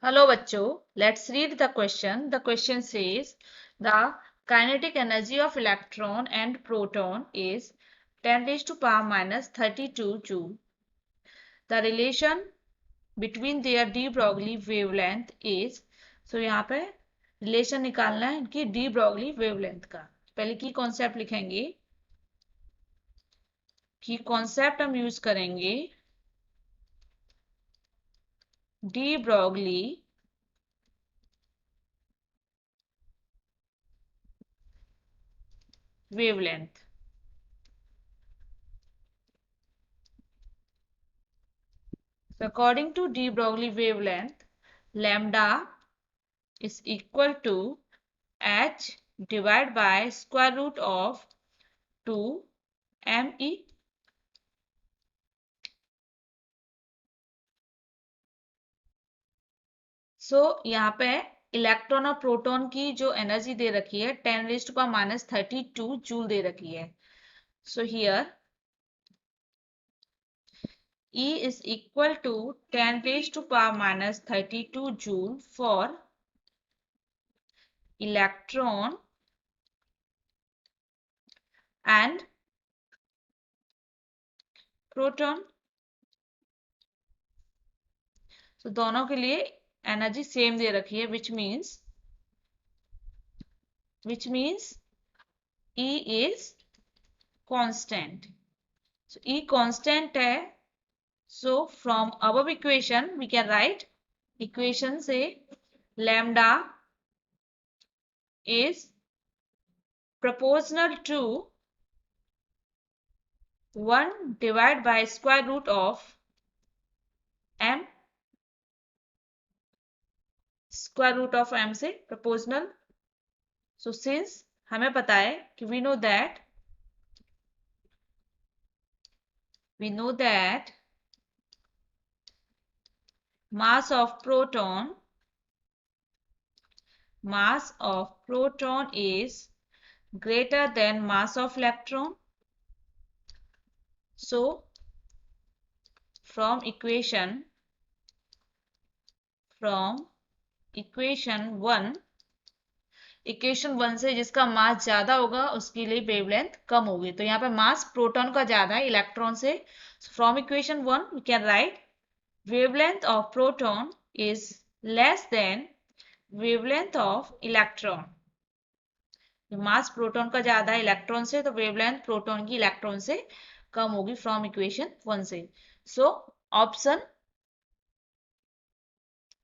Hello bachcho, let's read the question. The question says the kinetic energy of electron and proton is 10 raised to power minus 32 joule. The relation between their de Broglie wavelength is, so यहाँ पे relation निकालना है इनकी de Broglie wavelength का। पहले की concept लिखेंगे, की कॉन्सेप्ट हम यूज करेंगे de Broglie wavelength. So according to de Broglie wavelength, lambda is equal to h divided by square root of 2 me. So यहाँ पे इलेक्ट्रॉन और प्रोटॉन की जो एनर्जी दे रखी है 10 raised to power minus 32 joule दे रखी है. So here E is equal to 10 raised to power minus 32 joule for electron and proton. So दोनों के लिए एनर्जी सेम दे रखी है which means E is constant. So E constant है. So from above equation we can write equation से lambda is proportional to 1 divided by square root of m. Square root of m से proportional. So since हमें पता है कि we know that mass of proton is greater than mass of electron. So from equation 1 से जिसका मास ज्यादा होगा उसके लिए वेवलेंथ कम होगी. तो यहाँ पे मास प्रोटॉन का ज्यादा है इलेक्ट्रॉन से. From equation 1 we can write wavelength of proton is less than wavelength of electron. Mass proton का ज्यादा है इलेक्ट्रॉन से तो वेवलेंथ प्रोटॉन की इलेक्ट्रॉन से कम होगी फ्रॉम इक्वेशन 1 से. So option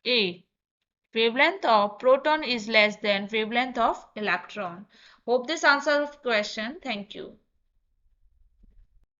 A, wavelength of proton is less than wavelength of electron. Hope this answers the question. Thank you.